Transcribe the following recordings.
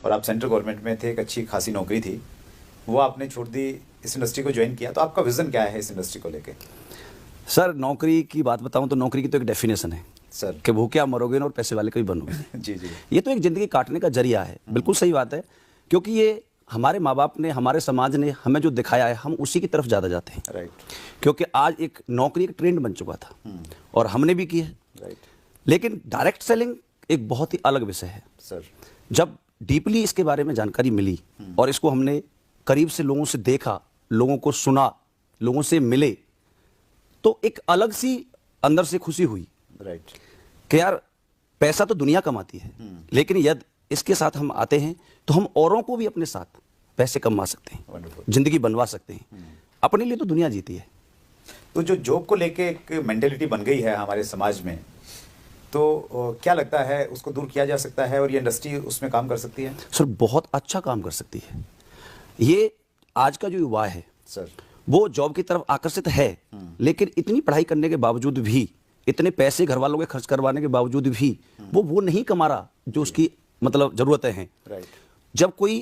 और आप central government में थे, एक अच्छी खासी नौकरी थी, वो आपने छोड़ दी, इस इंडस्ट्री को ज्वाइन किया। तो आपका विजन क्या है इस इंडस्ट्री को लेके? सर नौकरी की बात बताऊं तो नौकरी की तो एक डेफिनेशन है सर कि भूखे मरोगे ना और पैसे वाले कभी बनोगे। जी जी, ये तो एक ज़िंदगी काटने का जरिया है, बिल्कुल सही बात है, क्योंकि ये हमारे माँ बाप ने, हमारे समाज ने हमें जो दिखाया है, हम उसी की तरफ ज़्यादा जाते हैं। राइट। क्योंकि आज एक नौकरी एक ट्रेंड बन चुका था और हमने भी की है। राइट। लेकिन डायरेक्ट सेलिंग एक बहुत ही अलग विषय है सर। जब डीपली इसके बारे में जानकारी मिली और इसको हमने करीब से लोगों से देखा, लोगों को सुना, लोगों से मिले, तो एक अलग सी अंदर से खुशी हुई। राइट। कि यार पैसा तो दुनिया कमाती है, लेकिन यदि इसके साथ हम आते हैं तो हम औरों को भी अपने साथ पैसे कमा सकते हैं, Wonderful. जिंदगी बनवा सकते हैं। अपने लिए तो दुनिया जीती है। तो जो जॉब को लेके एक मेंटेलिटी बन गई है हमारे समाज में, तो क्या लगता है उसको दूर किया जा सकता है और ये इंडस्ट्री उसमें काम कर सकती है? सर बहुत अच्छा काम कर सकती है। ये आज का जो युवा है सर, वो जॉब की तरफ आकर्षित है, लेकिन इतनी पढ़ाई करने के बावजूद भी, इतने पैसे घर वालों के खर्च करवाने के बावजूद भी वो नहीं कमा रहा जो उसकी मतलब जरूरतें हैं। राइट। जब कोई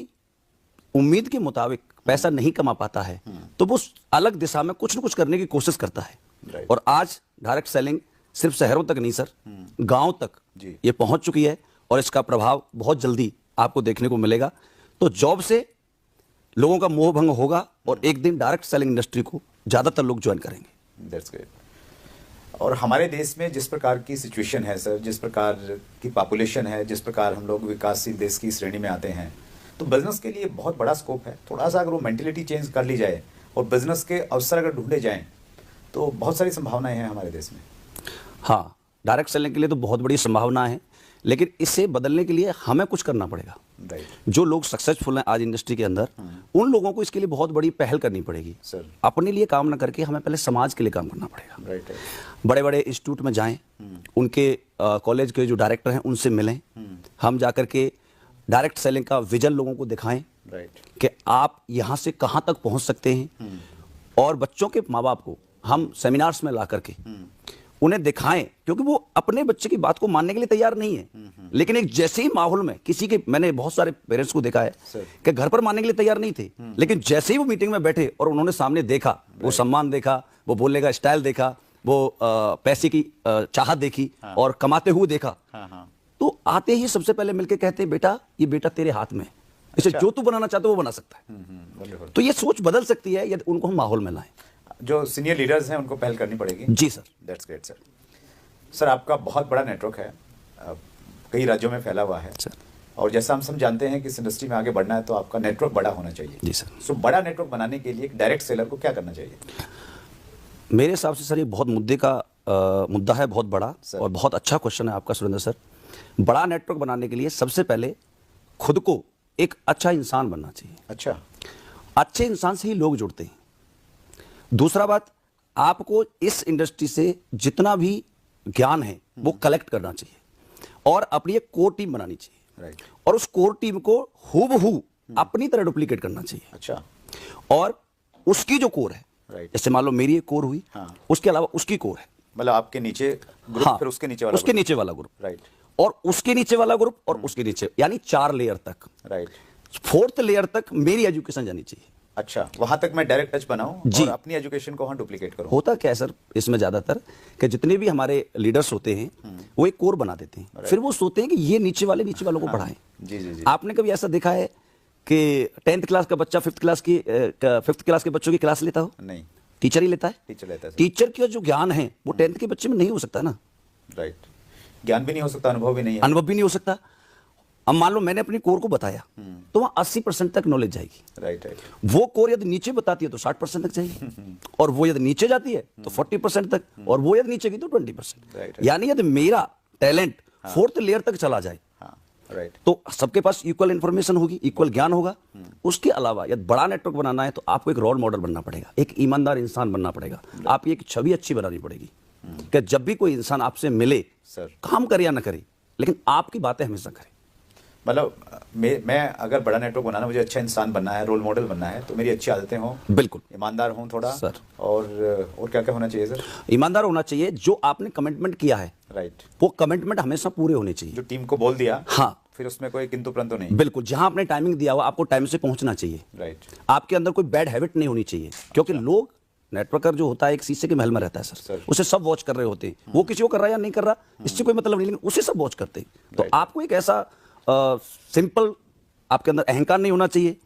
उम्मीद के मुताबिक पैसा नहीं कमा पाता है तो वो अलग दिशा में कुछ न कुछ करने की कोशिश करता है। Right. और आज डायरेक्ट सेलिंग सिर्फ शहरों तक नहीं सर, गांव तक जी। ये पहुंच चुकी है और इसका प्रभाव बहुत जल्दी आपको देखने को मिलेगा। तो जॉब से लोगों का मोह भंग होगा और एक दिन डायरेक्ट सेलिंग इंडस्ट्री को ज्यादातर लोग ज्वाइन करेंगे। That's great. और हमारे देश में जिस प्रकार की सिचुएशन है सर, जिस प्रकार की पॉपुलेशन है, जिस प्रकार हम लोग विकासशील देश की श्रेणी में आते हैं, तो बिजनेस के लिए बहुत बड़ा स्कोप है। थोड़ा सा अगर वो मेंटेलिटी चेंज कर ली जाए और बिजनेस के अवसर अगर ढूंढे जाएं तो बहुत सारी संभावनाएं हैं हमारे देश में। हाँ, डायरेक्ट सेलिंग के लिए तो बहुत बड़ी संभावना है, लेकिन इसे बदलने के लिए हमें कुछ करना पड़ेगा। राइट। जो लोग सक्सेसफुल हैं आज इंडस्ट्री के अंदर, उन लोगों को इसके लिए बहुत बड़ी पहल करनी पड़ेगी। सर। अपने लिए काम ना करके हमें पहले समाज के लिए काम करना पड़ेगा। राइट। बड़े बड़े इंस्टीट्यूट में जाएं, उनके कॉलेज के जो डायरेक्टर हैं उनसे मिलें, हम जाकर के डायरेक्ट सेलिंग का विजन लोगों को दिखाएं राइट। कि आप यहाँ से कहाँ तक पहुँच सकते हैं। और बच्चों के माँ बाप को हम सेमिनार्स में ला करके उन्हें दिखाएं, क्योंकि वो अपने बच्चे की बात को मानने के लिए तैयार नहीं है, लेकिन एक जैसे ही माहौल में किसी के, मैंने बहुत सारे पेरेंट्स को देखा है कि घर पर मानने के लिए तैयार नहीं थे, लेकिन जैसे ही वो मीटिंग में बैठे और उन्होंने सामने देखा, वो सम्मान देखा, वो बोलने का स्टाइल देखा, वो पैसे की चाहत देखी और कमाते हुए देखा, तो आते ही सबसे पहले मिलकर कहते हैं बेटा ये बेटा तेरे हाथ में, इसे जो तू बनाना चाहते हो वो बना सकता है। तो ये सोच बदल सकती है यदि उनको हम माहौल में लाएं। जो सीनियर लीडर्स हैं उनको पहल करनी पड़ेगी। जी sir. That's great sir. Sir आपका बहुत बड़ा नेटवर्क है, कई राज्यों में फैला हुआ है सर। और जैसा हम सब जानते हैं कि इस इंडस्ट्री में आगे बढ़ना है तो आपका नेटवर्क बड़ा होना चाहिए। जी सर। सो बड़ा नेटवर्क बनाने के लिए एक डायरेक्ट सेलर को क्या करना चाहिए? मेरे हिसाब से सर ये बहुत मुद्दा है, बहुत बड़ा और बहुत अच्छा क्वेश्चन है आपका सुरेंद्र सर। बड़ा नेटवर्क बनाने के लिए सबसे पहले खुद को एक अच्छा इंसान बनना चाहिए। अच्छा। अच्छे इंसान से ही लोग जुड़ते हैं। दूसरा बात, आपको इस इंडस्ट्री से जितना भी ज्ञान है वो कलेक्ट करना चाहिए और अपनी एक कोर टीम बनानी चाहिए। राइट। और उस कोर टीम को हूबहू अपनी तरह डुप्लीकेट करना चाहिए। अच्छा। और उसकी जो कोर है, राइट। जैसे मान लो मेरी एक कोर हुई, हाँ। उसके अलावा उसकी कोर है, मतलब आपके नीचे ग्रुप, हाँ, फिर उसके नीचे वाला उसके नीचे वाला ग्रुप, राइट, और उसके नीचे वाला ग्रुप और उसके नीचे, यानी 4 लेयर तक। राइट। 4th लेयर तक मेरी एजुकेशन जानी चाहिए। अच्छा, वहां तक मैं डायरेक्ट टच बनाऊं जी। और अपनी एजुकेशन को वहां डुप्लीकेट करूं। होता क्या है सर इसमें ज्यादातर कि जितने भी हमारे लीडर्स होते हैं वो एक कोर बना देते हैं, फिर वो सोचते हैं कि ये नीचे वालों को पढ़ाएं। जी जी जी। आपने कभी ऐसा देखा है कि 10th क्लास का बच्चा 5th क्लास के बच्चों की क्लास लेता हो? नहीं, टीचर ही लेता है। टीचर लेता है। टीचर का जो ज्ञान है वो 10th के बच्चे में नहीं हो सकता ना। राइट। ज्ञान भी नहीं हो सकता, अनुभव भी नहीं है। अनुभव भी नहीं हो सकता। अब मान लो मैंने अपनी कोर को बताया तो वहां 80% तक नॉलेज जाएगी। Right right. वो कोर यदि नीचे बताती है तो 60% तक जाएगी और वो यदि नीचे जाती है तो 40% तक, और वो यदि नीचे की तो 20%। राइट। यानी यदि मेरा टैलेंट 4th लेयर तक चला जाए राइट। तो सबके पास इक्वल इंफॉर्मेशन होगी, इक्वल ज्ञान होगा। उसके अलावा यदि बड़ा नेटवर्क बनाना है तो आपको एक रोल मॉडल बनना पड़ेगा, एक ईमानदार इंसान बनना पड़ेगा। आपकी एक छवि अच्छी बनानी पड़ेगी कि जब भी कोई इंसान आपसे मिले, सर, काम करे या ना करे, लेकिन आपकी बातें हमेशा करे। मतलब मैं अगर बड़ा नेटवर्क बनाना, मुझे अच्छा इंसान बनना है, रोल मॉडल बनना है, तो मेरी अच्छी आदतें हों, बिल्कुल ईमानदार हों थोड़ा सर। और क्या क्या होना चाहिए सर? ईमानदार होना चाहिए। जो आपने कमिटमेंट किया है राइट। वो कमिटमेंट हमेशा पूरे होने चाहिए। जो टीम को बोल दिया, हाँ, फिर उसमें कोई किंतु परंतु नहीं। बिल्कुल, जहां आपने टाइमिंग दिया हुआ आपको टाइम से पहुंचना चाहिए। राइट। आपके अंदर कोई बैड हैबिट नहीं होनी चाहिए, क्योंकि लोग, नेटवर्कर जो होता है एक शीशे के महल में रहता है सर, उसे सब वॉच कर रहे होते हैं, वो किसी को कर रहा है या नहीं कर रहा इससे कोई मतलब नहीं, लेकिन उसे सब वॉच करते हैं। तो आपको एक ऐसा सिंपल, आपके अंदर अहंकार नहीं होना चाहिए,